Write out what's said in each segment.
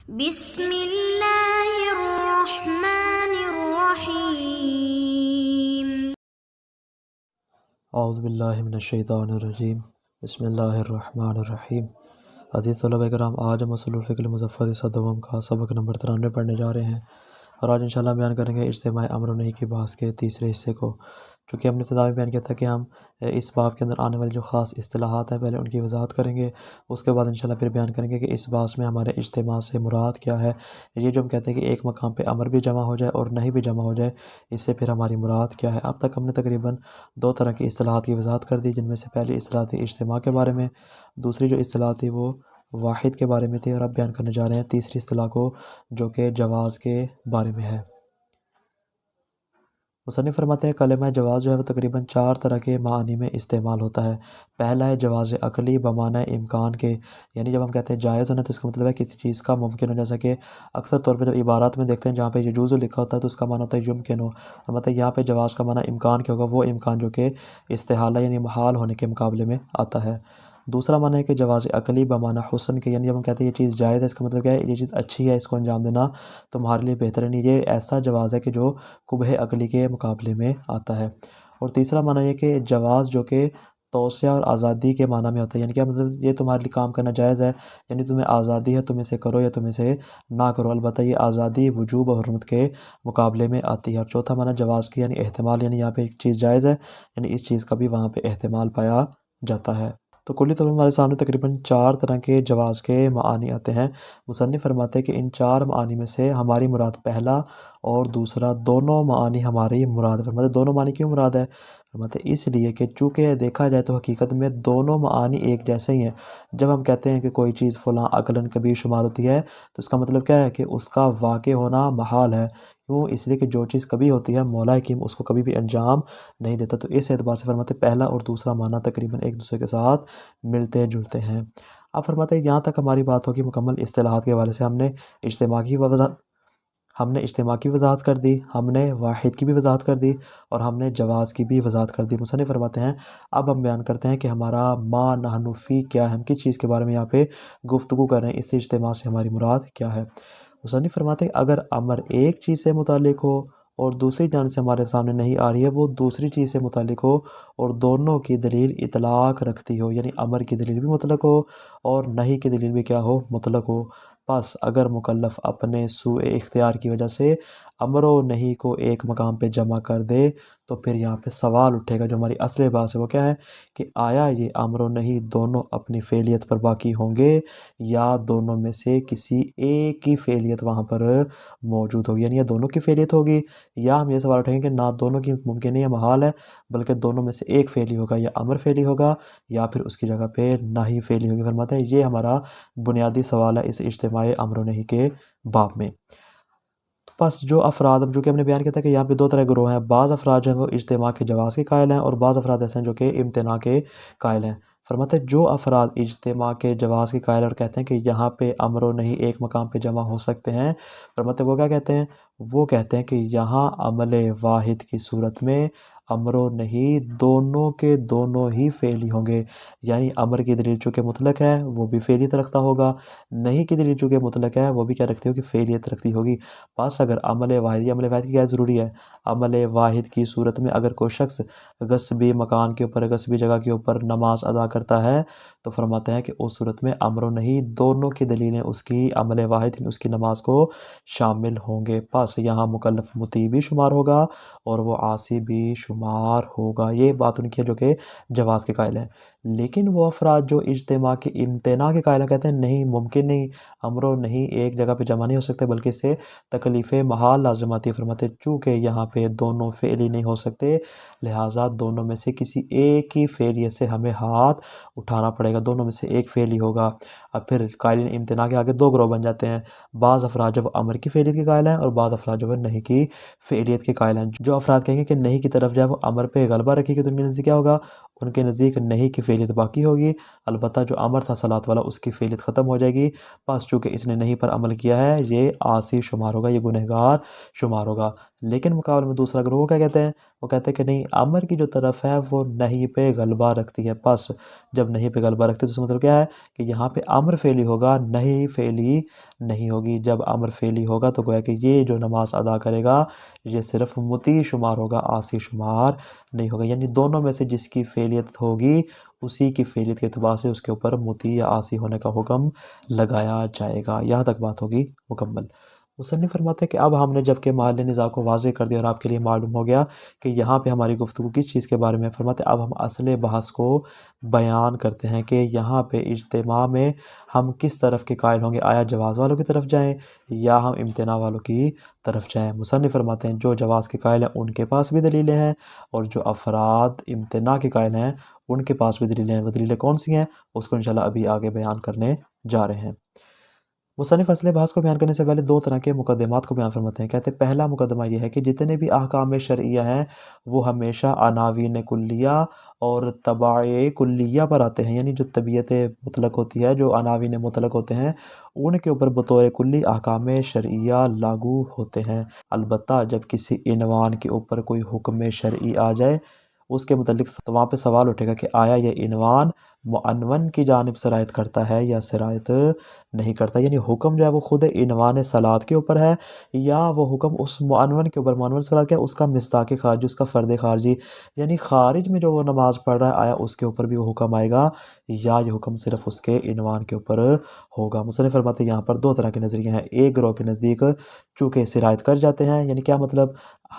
بسم اللہ الرحمن الرحیم۔ اعوذ باللہ من الشیطان الرجیم، بسم اللہ الرحمن الرحیم۔ عزیز طلبہ کرام، آج ہم اصول الفقہ المظفر صدوم کا سبق نمبر 93 پڑھنے جا رہے ہیں، اور آج انشاءاللہ بیان کریں گے اجتماع امر و نہی کی بحث کے تیسرے حصے کو۔ چونکہ ہم نے ابتدا میں بیان کیا تھا کہ ہم اس باب کے اندر آنے والی جو خاص اصطلاحات ہیں پہلے ان کی وضاحت کریں گے، اس کے بعد انشاءاللہ پھر بیان کریں گے کہ اس بحث میں ہمارے اجتماع سے مراد کیا ہے۔ یہ جو ہم کہتے ہیں کہ ایک مقام پہ امر بھی جمع ہو جائے اور نہیں بھی جمع ہو جائے، اس سے پھر ہماری مراد کیا ہے۔ اب تک ہم نے تقریباً 2 طرح کی اصطلاحات کی وضاحت کر دی، جن میں سے پہلی اصطلاح تھی اجتماع کے بارے میں، دوسری جو اصطلاح تھی وہ واحد کے بارے میں تھی، اور اب بیان کرنے جا رہے ہیں تیسری اصطلاح کو، جو کہ جواز کے بارے میں ہے۔ مصنف فرماتے ہیں کلمہ جواز جو ہے وہ تقریباً 4 طرح کے معنی میں استعمال ہوتا ہے۔ پہلا ہے جواز عقلی بمعنی امکان کے، یعنی جب ہم کہتے ہیں جائز ہونا تو اس کا مطلب ہے کسی چیز کا ممکن ہو، جیسا کہ اکثر طور پہ جب عبارات میں دیکھتے ہیں جہاں پہ یجوز لکھا ہوتا ہے تو اس کا معنی ہوتا ہے یمکن ہو، اور مطلب یہاں پہ جواز کا معنی امکان کے ہوگا، وہ امکان جو کہ استحالہ یعنی محال ہونے کے مقابلے میں آتا ہے۔ دوسرا معنی ہے کہ جواز عقلی بمعنی حسن کے، یعنی جب ہم کہتے ہیں یہ چیز جائز ہے، اس کا مطلب کیا ہے یہ چیز اچھی ہے، اس کو انجام دینا تمہارے لیے بہتر ہے، نہیں یہ ایسا جواز ہے کہ جو قبح عقلی کے مقابلے میں آتا ہے۔ اور تیسرا معنی یہ کہ جواز جو کہ توسیع اور آزادی کے معنی میں ہوتا ہے، یعنی کیا مطلب یہ تمہارے لیے کام کرنا جائز ہے، یعنی تمہیں آزادی ہے، تم اسے کرو یا تم اسے نہ کرو، البتہ یہ آزادی وجوب اور حرمت کے مقابلے میں آتی ہے۔ اور چوتھا معنی جواز کی یعنی احتمال، یعنی یہاں پہ ایک چیز جائز ہے، یعنی اس چیز کا بھی وہاں پہ احتمال پایا جاتا ہے۔ تو کلی طور پر ہمارے سامنے تقریباً 4 طرح کے جواز کے معانی آتے ہیں۔ مصنف فرماتے ہیں کہ ان 4 معانی میں سے ہماری مراد پہلا اور دوسرا دونوں معانی ہماری مراد ہے۔ فرماتے دونوں معانی کیوں مراد ہے؟ فرماتے اس لیے کہ چونکہ دیکھا جائے تو حقیقت میں دونوں معانی ایک جیسے ہی ہیں۔ جب ہم کہتے ہیں کہ کوئی چیز فلاں عقلاً کبیر شمار ہوتی ہے تو اس کا مطلب کیا ہے کہ اس کا واقع ہونا محال ہے۔ کیوں؟ اس لیے کہ جو چیز کبھی ہوتی ہے مولا حکیم اس کو کبھی بھی انجام نہیں دیتا۔ تو اس اعتبار سے فرماتے پہلا اور دوسرا معنی تقریباً ایک دوسرے کے ساتھ ملتے جلتے ہیں۔ اب فرماتے ہیں یہاں تک ہماری بات ہوگی مکمل اصطلاحات کے حوالے سے۔ ہم نے اجتماع کی وضاحت کر دی، ہم نے واحد کی بھی وضاحت کر دی، اور ہم نے جواز کی بھی وضاحت کر دی۔ مصنف فرماتے ہیں اب ہم بیان کرتے ہیں کہ ہمارا ما نحن فی کیا ہے، ہم کس چیز کے بارے میں یہاں پہ گفتگو کر رہے ہیں، اس اجتماع سے ہماری مراد کیا ہے۔ مصنف فرماتے ہیں اگر امر ایک چیز سے متعلق ہو اور دوسری جانب سے ہمارے سامنے نہیں آ رہی ہے، وہ دوسری چیز سے متعلق ہو اور دونوں کی دلیل اطلاق رکھتی ہو، یعنی امر کی دلیل بھی مطلق ہو اور نہی کی دلیل بھی کیا ہو، مطلق ہو، پس اگر مکلف اپنے سوء اختیار کی وجہ سے امر و نہی کو ایک مقام پہ جمع کر دے تو پھر یہاں پہ سوال اٹھے گا، جو ہماری اصل بات ہے وہ کیا ہے کہ آیا یہ امر و نہی دونوں اپنی فعلیت پر باقی ہوں گے یا دونوں میں سے کسی ایک کی فعلیت وہاں پر موجود ہوگی، یعنی یہ دونوں کی فعلیت ہوگی، یا ہم یہ سوال اٹھیں گے کہ نہ دونوں کی ممکن نہیں ہے، محال ہے، بلکہ دونوں میں سے ایک فعلی ہوگا، یا امر فعلی ہوگا یا پھر اس کی جگہ پہ نہی فعلی ہوگی۔ فرماتے ہیں یہ ہمارا بنیادی سوال ہے اس اجتماع امر و نہی کے باب میں۔ پس جو افراد، جو کہ ہم نے بیان کیا تھا کہ یہاں پہ 2 طرح کے گروہ ہیں، بعض افراد جو ہیں وہ اجتماع کے جواز کے قائل ہیں اور بعض افراد ایسے ہیں جو کہ امتناع کے قائل ہیں۔ فرماتے ہیں جو افراد اجتماع کے جواز کے قائل اور کہتے ہیں کہ یہاں پہ امر و نہی ایک مقام پہ جمع ہو سکتے ہیں، فرماتے ہیں وہ کیا کہتے ہیں؟ وہ کہتے ہیں کہ یہاں عمل واحد کی صورت میں امر و نہی دونوں کے دونوں ہی فعلی ہوں گے، یعنی امر کی دلیل چونکہ مطلق ہے وہ بھی فعلیت رکھتا ہوگا، نہی کی دلیل چونکہ مطلق ہے وہ بھی کیا رکھتی ہوگی، فعلیت رکھتی ہوگی۔ پس اگر عمل واحد، یہ عمل واحد کی کیا ضروری ہے؟ عمل واحد کی صورت میں اگر کوئی شخص غصبی مکان کے اوپر، غصبی جگہ کے اوپر نماز ادا کرتا ہے تو فرماتے ہیں کہ اس صورت میں امر و نہی دونوں کی دلیلیں اس کی عمل واحد یعنی اس کی نماز کو شامل ہوں گے، پس یہاں مکلف مطیع بھی شمار ہوگا اور وہ عاصی بھی شمار ہوگا۔ یہ بات ان کی ہے جو کہ جواز کے قائل ہیں۔ لیکن وہ افراد جو اجتماع کے امتناع کے قائل ہیں، کہتے ہیں نہیں، ممکن نہیں، امر و نہی ایک جگہ پہ جمع نہیں ہو سکتے بلکہ اس سے تکلیف محال لازم آتی ہے۔ فرماتے چونکہ یہاں پہ دونوں فعلی نہیں ہو سکتے لہٰذا دونوں میں سے کسی ایک ہی فعلیت سے ہمیں ہاتھ اٹھانا پڑے گا، دونوں میں سے ایک فعلی ہوگا۔ اب پھر قائلین امتناع کے آگے 2 گروہ بن جاتے ہیں، بعض افراد جو امر کی فعلیت کے قائل ہیں اور بعض افراد جو نہی کی فعلیت کے قائل ہیں۔ جو افراد کہیں گے کہ نہی کی طرف جو ہے وہ امر پہ غلبہ رکھے گی تو ان کے نزدیک کیا ہوگا؟ ان کے نزدیک نہی کی فعلیت باقی ہوگی، البتہ جو امر تھا صلاۃ والا اس کی فعلیت ختم ہو جائے گی، پس چونکہ اس نے نہی پر عمل کیا ہے یہ عاصی شمار ہوگا، یہ گنہگار شمار ہوگا۔ لیکن مقابلے میں دوسرا گروہ کیا کہتے ہیں، وہ کہتے ہیں کہ نہیں، امر کی جو طرف ہے وہ نہیں پہ غلبہ رکھتی ہے۔ پس جب نہیں پہ غلبہ رکھتی ہے تو اس کا مطلب کیا ہے کہ یہاں پہ امر فعلی ہوگا، نہیں فعلی نہیں ہوگی۔ جب امر فعلی ہوگا تو گویا کہ یہ جو نماز ادا کرے گا یہ صرف مطیع شمار ہوگا، عاصی شمار نہیں ہوگا، یعنی دونوں میں سے جس کی فعلیت ہوگی اسی کی فعلیت کے اعتبار سے اس کے اوپر مطیع یا عاصی ہونے کا حکم لگایا جائے گا۔ یہاں تک بات ہوگی مکمل۔ مصنف فرماتے ہیں کہ اب ہم نے جب کہ محل نزاع کو واضح کر دیا اور آپ کے لیے معلوم ہو گیا کہ یہاں پہ ہماری گفتگو کس چیز کے بارے میں، فرماتے ہیں اب ہم اصل بحث کو بیان کرتے ہیں کہ یہاں پہ اجتماع میں ہم کس طرف کے قائل ہوں گے، آیا جواز والوں کی طرف جائیں یا ہم امتناع والوں کی طرف جائیں۔ مصنف فرماتے ہیں جو جواز کے قائل ہیں ان کے پاس بھی دلیلیں ہیں، اور جو افراد امتناع کے قائل ہیں ان کے پاس بھی دلیلیں ہیں۔ وہ دلیلیں کون سی ہیں اس کو انشاءاللہ ابھی آگے بیان کرنے جا رہے ہیں۔ مصنف اصل بحث کو بیان کرنے سے پہلے دو طرح کے مقدمات کو بیان فرماتے ہیں۔ کہتے ہیں پہلا مقدمہ یہ ہے کہ جتنے بھی احکام شرعیہ ہیں وہ ہمیشہ عناوین کلیہ اور تبع کلیہ پر آتے ہیں، یعنی جو طبیعت مطلق ہوتی ہے، جو عناوین مطلق ہوتے ہیں ان کے اوپر بطور کلی احکام شرعیہ لاگو ہوتے ہیں۔ البتہ جب کسی عنوان کے اوپر کوئی حکم شرعی آ جائے اس کے متعلق تو وہاں پہ سوال اٹھے گا کہ آیا یہ عنوان معنون کی جانب سرایت کرتا ہے یا سرایت نہیں کرتا، یعنی حکم جو ہے وہ خود عنوان صلاۃ کے اوپر ہے یا وہ حکم اس معنون کے اوپر، معنون صلاۃ کیا ہے، اس کا مصداق خارجی، اس کا فرد خارجی، یعنی خارج میں جو وہ نماز پڑھ رہا ہے آیا اس کے اوپر بھی وہ حکم آئے گا یا یہ حکم صرف اس کے عنوان کے اوپر ہوگا۔ مصنف فرماتے ہیں یہاں پر دو طرح کے نظریے ہیں۔ ایک گروہ کے نزدیک چونکہ سرایت کر جاتے ہیں، یعنی کیا مطلب،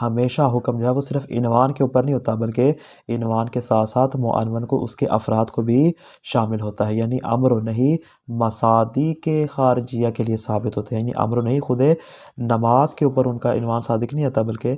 ہمیشہ حکم جو ہے وہ صرف عنوان کے اوپر نہیں ہوتا بلکہ عنوان کے ساتھ ساتھ معنون کو، اس کے افراد کو بھی شامل ہوتا ہے، یعنی امر و نہی مصادیق کے خارجیہ کے لیے ثابت ہوتے ہیں، یعنی امر و نہی خود نماز کے اوپر ان کا عنوان صادق نہیں آتا بلکہ،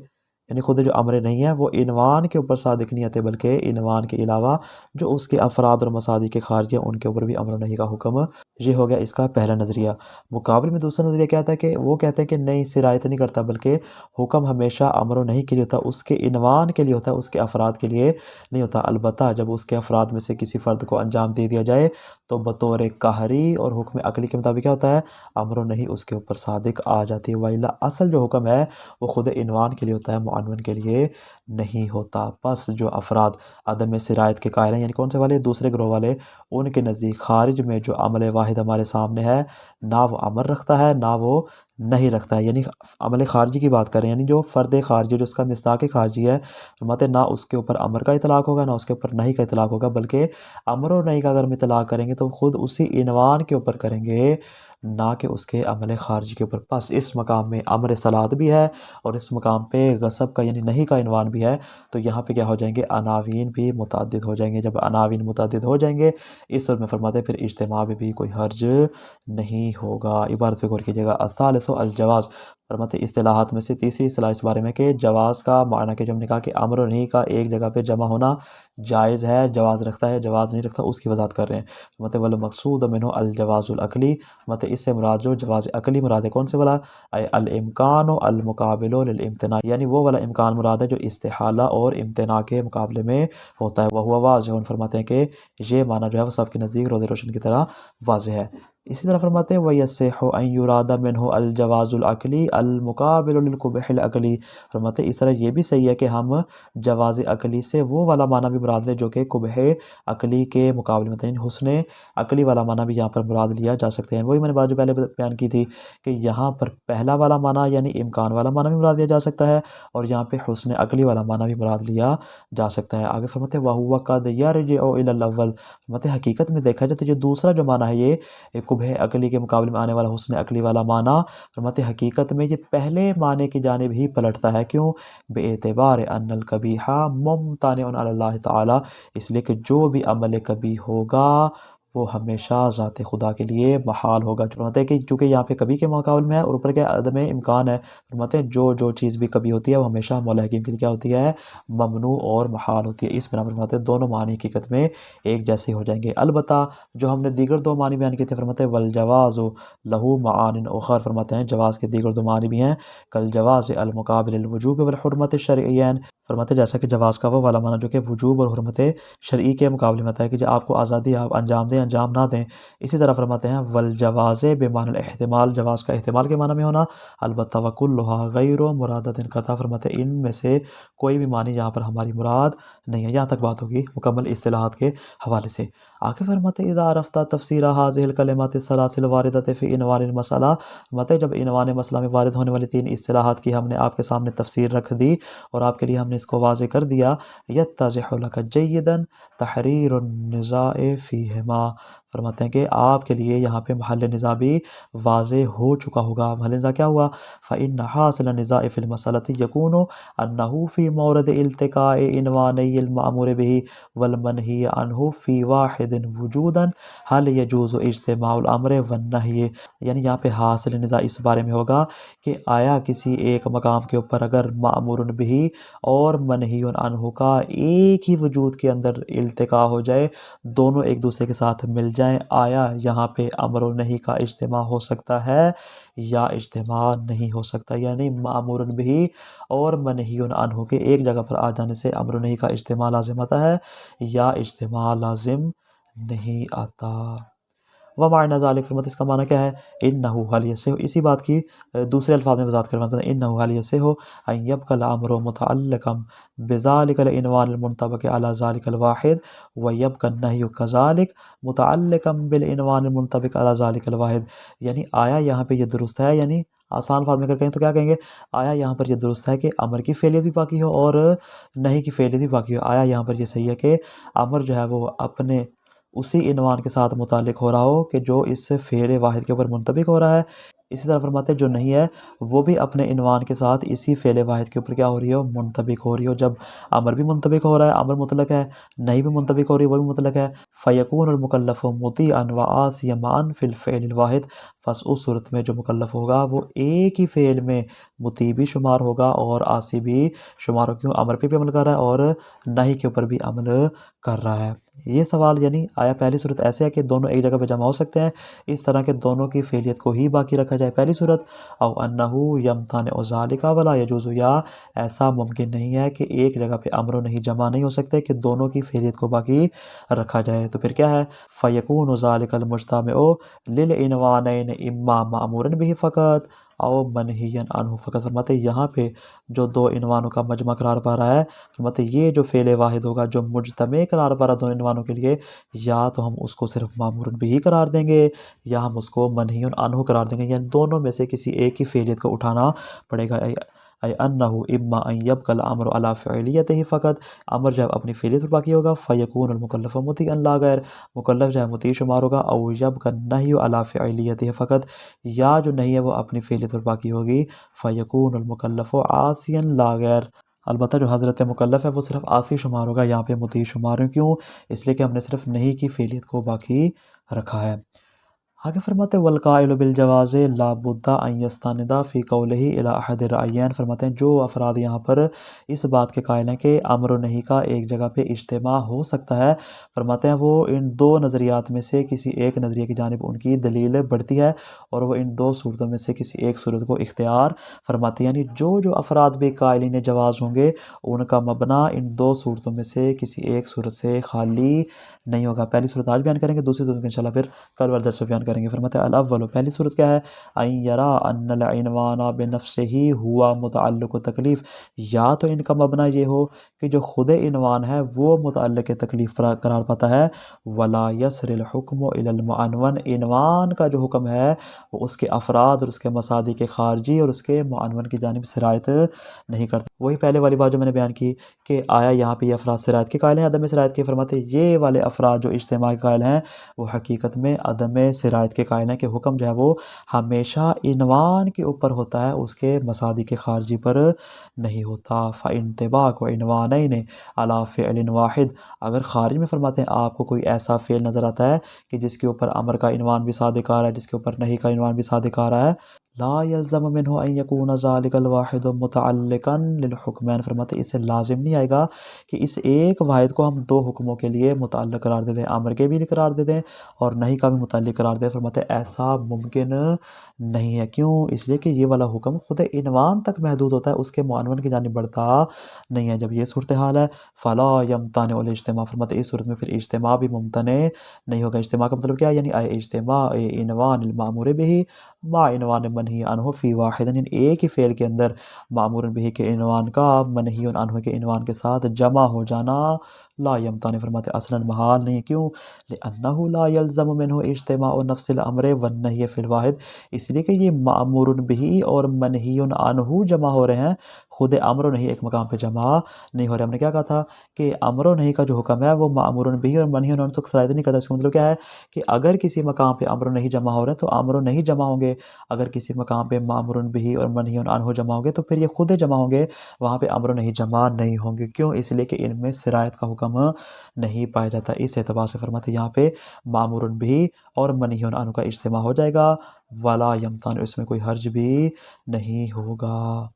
یعنی خود جو امر نہیں ہے وہ عنوان کے اوپر صادق نہیں آتے بلکہ عنوان کے علاوہ جو اس کے افراد اور مصادیق کے خارجیہ ان کے اوپر بھی امر و نہی کا حکم۔ یہ ہو گیا اس کا پہلا نظریہ۔ مقابل میں دوسرا نظریہ کیا ہے کہ وہ کہتے ہیں کہ نہیں، سرایت نہیں کرتا بلکہ حکم ہمیشہ امر و نہی کے لیے ہوتا ہے، اس کے عنوان کے لیے ہوتا ہے، اس کے افراد کے لیے نہیں ہوتا۔ البتہ جب اس کے افراد میں سے کسی فرد کو انجام دے دیا جائے تو بطور قہری اور حکم عقلی کے مطابق کیا ہوتا ہے، امر و نہی اس کے اوپر صادق آ جاتی ہے، وإلا اصل جو حکم ہے وہ خود عنوان کے لیے ہوتا ہے، معنون کے لیے نہیں ہوتا۔ پس جو افراد عدم سرایت کے قائل ہیں، یعنی کون سے والے، دوسرے گروہ والے، ان کے نزدیک خارج میں جو عمل واحد ہمارے سامنے ہے نہ وہ امر رکھتا ہے نہ وہ نہیں رکھتا ہے، یعنی عمل خارجی کی بات کریں، یعنی جو فرد خارجی جو اس کا مصداق خارجی ہے، فرماتے نہ اس کے اوپر امر کا اطلاق ہوگا نہ اس کے اوپر نہیں کا اطلاق ہوگا، بلکہ امر و نہیں کا اگر ہم اطلاق کریں گے تو خود اسی عنوان کے اوپر کریں گے نہ کہ اس کے عمل خارجی کے اوپر۔ پس اس مقام میں امر صلاۃ بھی ہے اور اس مقام پہ غصب کا یعنی نہیں کا عنوان بھی ہے، تو یہاں پہ کیا ہو جائیں گے، عناوین بھی متعدد ہو جائیں گے۔ جب عناوین متعدد ہو جائیں گے اس صورت میں فرماتے ہیں پھر اجتماع میں بھی کوئی حرج نہیں ہوگا۔ عبارت پہ غور کیجیے گا۔ الثالث الجواز، فرماتے اصطلاحات میں سے تیسری اصطلاح اس بارے میں کہ جواز کا معنی کہ جو ہم نے کہا کہ امر و نہی کا ایک جگہ پہ جمع ہونا جائز ہے، جواز رکھتا ہے، جواز نہیں رکھتا، اس کی وضاحت کر رہے ہیں۔ فرماتے والمقصود منہ الجواز العقلی، فرماتے اس سے مراد جو جواز عقلی مراد ہے کون سے والا، اے الامکان المقابل للامتناع، یعنی وہ والا امکان مراد ہے جو استحالہ اور امتناع کے مقابلے میں ہوتا ہے۔ وہو واضح، فرماتے ہیں کہ یہ معنی جو ہے وہ سب کے نزدیک روز روشن کی طرح واضح ہے۔ اسی طرح فرماتے ہیں وَيَصِحُ أَن يُرَادَ مِنْهُ الْجَوَازُ الْعَقْلِي الْمُقَابِلُ لِلْقُبْحِ الْعَقْلِي، فرماتے ہیں اس طرح یہ بھی صحیح ہے کہ ہم جواز عقلی سے وہ والا معنی بھی مراد لیں جو کہ قبح عقلی کے مقابلے میں، یعنی حسن عقلی والا معنی بھی یہاں پر مراد لیا جا سکتے ہیں۔ وہی میں نے بات جو پہلے بیان کی تھی کہ یہاں پر پہلا والا معنی یعنی امکان والا معنی بھی مراد لیا جا سکتا ہے اور یہاں پہ حسن عقلی والا معنی بھی مراد لیا جا سکتا ہے۔ آگے فرماتے ہیں وَهُوَ قَدْ يَرْجِعُ إِلَى الْأَوَّلِ، فرماتے ہیں حقیقت میں دیکھا جائے تو جو دوسرا جو معنی ہے یہ قبح عقلی کے مقابلے میں آنے والا حسن عقلی والا معنی، فرماتے ہیں حقیقت میں یہ پہلے معنی کی جانب ہی پلٹتا ہے۔ کیوں؟ بِاعْتِبَارِ أَنَّ الْقَبِیحَ مُمْتَنِعٌ عَلَى اللَّهِ تعالیٰ، اس لیے کہ جو بھی عمل کبیح ہوگا وہ ہمیشہ ذات خدا کے لیے محال ہوگا۔ فرماتے ہیں کہ چونکہ یہاں پہ کبھی کے مقابل میں ہے اور اوپر کے عدم امکان ہے، فرماتے ہیں جو چیز بھی کبھی ہوتی ہے وہ ہمیشہ مولا حکیم کے لیے کیا ہوتی ہے، ممنوع اور محال ہوتی ہے۔ اس بنا پر فرماتے ہیں دونوں معنی حقیقت میں ایک جیسے ہو جائیں گے۔ البتہ جو ہم نے دیگر دو معنی بیان کیے تھے، فرماتے ہیں والجواز لہو معان اخر، فرماتے ہیں جواز کے دیگر دو معنی بھی ہیں، کل جواز المقابل الوجوب والحرمت الشرعیین، فرماتے ہیں جیسا کہ جواز کا وہ والا معنی جو کہ وجوب اور حرمت شرعی کے مقابلے میں آتا ہے کہ جو آپ کو آزادی آپ انجام دیں انجام نہ دیں۔ اسی طرح فرماتے ہیں والجواز بمعنی الاحتمال، جواز کا احتمال کے معنی میں ہونا، البتہ وکلھا غیر مرادۃ قطع، فرماتے ہیں ان میں سے کوئی بھی معنی یہاں پر ہماری مراد نہیں ہے۔ یہاں تک بات ہوگی مکمل اصطلاحات کے حوالے سے۔ آگے فرماتے ہیں اذا عرفت تفسیر هذه الکلمات الثلاث الواردۃ فی عنوان المسئلہ، فرماتے جب عنوان مسئلہ میں وارد ہونے والی 3 اصطلاحات کی ہم نے آپ کے سامنے تفسیر رکھ دی اور آپ کے لیے ہم نے اس کو واضح کر دیا، یتضح لک جیدا تحریر النزاع فیہما، فرماتے ہیں کہ آپ کے لیے یہاں پہ محل نزاع بھی واضح ہو چکا ہوگا۔ محل نزاع کیا ہوا؟ فإن حاصل النزاع فی المسألة يكون أنه في مورد التقاء عنواني المأمور به والمنهي عنه في واحد وجودا هل يجوز اجتماع الأمر والنهي، یعنی یہاں پہ حاصل نزاع اس بارے میں ہوگا کہ آیا کسی ایک مقام کے اوپر اگر مأمور به اور منہی عنہ کا ایک ہی وجود کے اندر التقاء ہو جائے، دونوں ایک دوسرے کے ساتھ مل جائیں، آیا یہاں پہ امر و نہی کا اجتماع ہو سکتا ہے یا اجتماع نہیں ہو سکتا؟ یعنی مأمور به اور منہی عنہ کے ایک جگہ پر آ جانے سے امر و نہی کا اجتماع لازم آتا ہے یا اجتماع لازم نہیں آتا۔ ومعنی ذالک، فرماتے اس کا معنی کیا ہے؟ انہو حل یصح، اسی بات کی دوسرے الفاظ میں وضاحت کرواتے ہیں، انہو حل یصح ان یبقى الامر متعلقا بذلك العنوان المنطبق على ذلك الواحد ويبقى النهي كذلك متعلقا بالعنوان المنطبق على ذلك الواحد، یعنی آیا یہاں پہ یہ درست ہے، یعنی آسان الفاظ میں اگر کہیں تو کیا کہیں گے؟ آیا یہاں پر یہ درست ہے کہ امر کی فعلیت بھی باقی ہو اور نہی کی فعلیت بھی باقی ہو؟ آیا یہاں پر یہ صحیح ہے کہ امر جو ہے وہ اپنے اسی عنوان کے ساتھ متعلق ہو رہا ہو کہ جو اس فعل واحد کے اوپر منطبق ہو رہا ہے؟ اسی طرح فرماتے ہیں جو نہیں ہے وہ بھی اپنے عنوان کے ساتھ اسی فعل واحد کے اوپر کیا ہو رہی ہو؟ منطبق ہو رہی ہو۔ جب امر بھی منطبق ہو رہا ہے، امر مطلق ہے، نہیں بھی منطبق ہو رہی ہے، وہ بھی مطلق ہے، فیکون المکلف مطیعا وعاصیا معا فی الفعل الواحد، بس اس صورت میں جو مکلف ہوگا وہ ایک ہی فعل میں مطیع بھی شمار ہوگا اور عاصی بھی شمار ہوگا، کیوں؟ امر پہ بھی عمل کر رہا ہے اور نہی کے اوپر بھی عمل کر رہا ہے۔ یہ سوال یعنی آیا پہلی صورت ایسے ہے کہ دونوں ایک جگہ پہ جمع ہو سکتے ہیں، اس طرح کے دونوں کی فعلیت کو ہی باقی رکھا جائے پہلی صورت، او انہو یمتنع ذالک ولا یجوز، یا ایسا ممکن نہیں ہے کہ ایک جگہ پہ امر و نہی جمع نہیں ہو سکتے کہ دونوں کی فعلیت کو باقی رکھا جائے، تو پھر کیا ہے؟ فیکون ذالک المجتمع للعنوانین اما مأمورا به فقط او منہیا عنہ فقط، فرماتے یہاں پہ جو دو عنوانوں کا مجمع قرار پا رہا ہے، فرماتے یہ جو فعل واحد ہوگا جو مجتمع قرار پا رہا ہے دو عنوانوں کے لیے، یا تو ہم اس کو صرف مأمور به قرار دیں گے یا ہم اس کو منہی عنہ قرار دیں گے، یعنی دونوں میں سے کسی ایک ہی فعلیت کو اٹھانا پڑے گا۔ ای انہو اما ان یبقى الامر علی فعلیتہ فقط، امر جب اپنی فعلیت پر باقی ہوگا، فیکون المکلف مطیعا لا غیر، مکلف جو ہے مطیع شمار ہوگا، او یبقى النہی علی فعلیتہ فقط، یا جو نہیں ہے وہ اپنی فعلیت پر باقی ہوگی، فیکون المکلف عاصیا لا غیر، البتہ جو حضرت مکلف ہے وہ صرف عاصی شمار ہوگا، یہاں پہ مطیع شمار ہے، کیوں؟ اس لیے کہ ہم نے صرف نہیں کی فعلیت کو باقی رکھا ہے۔ آگے فرماتے ہیں والقائل بالجواز لا بد ان یستند فی قولہ الی احد الرأیین، فرماتے ہیں جو افراد یہاں پر اس بات کے قائل ہیں کہ امر و نہی کا ایک جگہ پہ اجتماع ہو سکتا ہے، فرماتے ہیں وہ ان دو نظریات میں سے کسی ایک نظریے کی جانب ان کی دلیل بڑھتی ہے اور وہ ان دو صورتوں میں سے کسی ایک صورت کو اختیار فرماتے ہیں، یعنی جو افراد بھی قائلین جواز ہوں گے ان کا مبنا ان دو صورتوں میں سے کسی ایک صورت سے خالی نہیں ہوگا۔ پہلی صورت آج بیان کریں گے، دوسری صورت انشاءاللہ پھر کل والے درس میں بیان کریں گے۔ فرماتے ہیں الاول، پہلی صورت کیا ہے؟ ان یرا ان العنوان بنفسہ ہوا متعلق تکلیف، یا تو ان کا مبنا یہ ہو کہ جو خود عنوان ہے وہ متعلق تکلیف قرار پاتا ہے، ولا یسر الحکم الی المعنون، عنوان کا جو حکم ہے وہ اس کے افراد اور اس کے مصادیق خارجی اور اس کے معنون کی جانب سرایت نہیں کرتا۔ وہی پہلے والی بات جو میں نے بیان کی کہ آیا یہاں پہ یہ افراد سرایت کے قائل ہیں عدم سرایت کے، فرماتے یہ والے افراد جو اجتماع کے قائل ہیں وہ حقیقت میں عدم سرایت کے قائل ہیں کہ حکم جو ہے وہ ہمیشہ عنوان کے اوپر ہوتا ہے، اس کے مصادیق خارجی پر نہیں ہوتا۔ فانطباق عنوانین علی فعل واحد، اگر خارج میں فرماتے ہیں آپ کو کوئی ایسا فعل نظر آتا ہے کہ جس کے اوپر امر کا عنوان بھی صادق آ رہا ہے، جس کے اوپر نہی کا عنوان بھی صادق آ رہا ہے، لا یلزم منہ ان یکون ذالک الواحد متعلقا للحکمین، فرماتے اس سے لازم نہیں آئے گا کہ اس ایک واحد کو ہم دو حکموں کے لیے متعلق قرار دے دیں، امر کے بھی قرار دے دیں اور نہی کا بھی متعلق قرار دیں۔ فرماتے ایسا ممکن نہیں ہے، کیوں؟ اس لیے کہ یہ والا حکم خود عنوان تک محدود ہوتا ہے، اس کے معنون کی جانب بڑھتا نہیں ہے۔ جب یہ صورتحال ہے فلا یمتنع الاجتماع، فرماتے اس صورت میں پھر اجتماع بھی ممتنع نہیں ہوگا۔ اجتماع کا مطلب کیا ہے؟ یعنی اجتماع عنوان المامور بہ مع عنوان منہی عنہ فی واحد، یعنی ایک ہی فعل کے اندر مامور بہ کے عنوان کا منہی عنہ کے عنوان کے ساتھ جمع ہو جانا لا یمتنع، فرماتے اصلا محال نہیں، کیوں؟ لأنہ لا یلزم منہ اجتماع نفس الامر والنہی فی الواحد، اس لیے کہ یہ مامور بہ اور منہی عنہ جمع ہو رہے ہیں، خود امر و نہی ایک مقام پہ جمع نہیں ہو رہے۔ ہم نے کیا کہا تھا کہ امر و نہی کا جو حکم ہے وہ مامور بہ اور منہی عنہ تک صلاحیت نہیں کرتا۔ اس کا مطلب کیا ہے کہ اگر کسی مقام پہ امر و نہی جمع ہو رہے ہیں تو امر و نہی جمع ہوں گے، اگر کسی مقام پہ مامور بہ اور منہی عنہ جمع ہوں گے تو پھر یہ خود جمع ہوں گے، وہاں پہ امر و نہی جمع نہیں ہوں گے، کیوں؟ اس لیے کہ ان میں صراحت کا حکم نہیں پایا جاتا۔ اس اعتبار سے فرماتے یہاں پہ مامور بہ اور منہی عنہ کا اجتماع ہو جائے گا، ولا یمتنع، اس میں کوئی حرج بھی نہیں ہوگا۔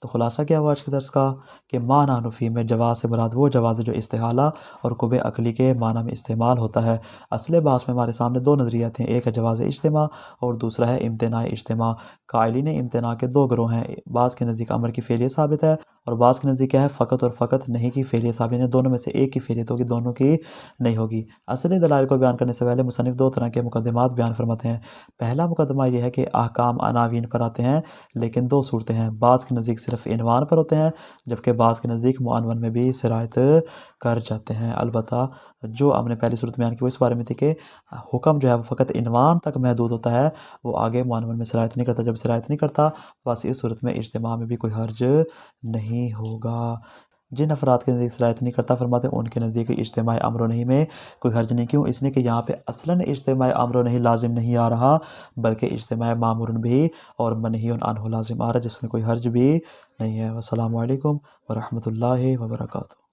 تو خلاصہ کیا ہوا آج کے درس کا کہ ما نحن فیہ میں جواز سے مراد وہ جواز ہے جو استحالہ اور قبح عقلی کے معنی میں استعمال ہوتا ہے۔ اصل بحث میں ہمارے سامنے دو نظریات ہیں، ایک ہے جواز اجتماع اور دوسرا ہے امتناع اجتماع۔ قائلین امتناع کے دو گروہ ہیں، بعض کے نزدیک امر کی فعلیت ثابت ہے اور بعض کے نزدیک کیا ہے فقط اور فقط نہیں کی فعلیت ثابت ہے، دونوں میں سے ایک کی فعلیت ہوگی، دونوں کی نہیں ہوگی۔ اصل دلائل کو بیان کرنے سے پہلے مصنف دو طرح کے مقدمات بیان فرماتے ہیں۔ پہلا مقدمہ یہ ہے کہ احکام عناوین پر آتے ہیں لیکن دو صورتیں ہیں، بعض کے نزدیک صرف عنوان پر ہوتے ہیں جبکہ بعض کے نزدیک معنون میں بھی صراحت کر جاتے ہیں۔ البتہ جو ہم نے پہلی صورت بیان کی وہ اس بارے میں تھی کہ حکم جو ہے وہ فقط عنوان تک محدود ہوتا ہے، وہ آگے معنون میں صراحت نہیں کرتا، جب صراحت نہیں کرتا بس اس صورت میں اجتماع میں بھی کوئی حرج نہیں ہوگا۔ جن افراد کے نزدیک صلاحیت نہیں کرتا فرماتے ہیں ان کے نزدیک اجتماع امر و نہی میں کوئی حرج نہیں، کیوں؟ اس لیے کہ یہاں پہ اصلاً اجتماع امر و نہی لازم نہیں آ رہا بلکہ اجتماع مامور بہ اور منہی عنہ لازم آ رہا ہے، جس میں کوئی حرج بھی نہیں ہے۔ والسلام علیکم ورحمۃ اللہ وبرکاتہ۔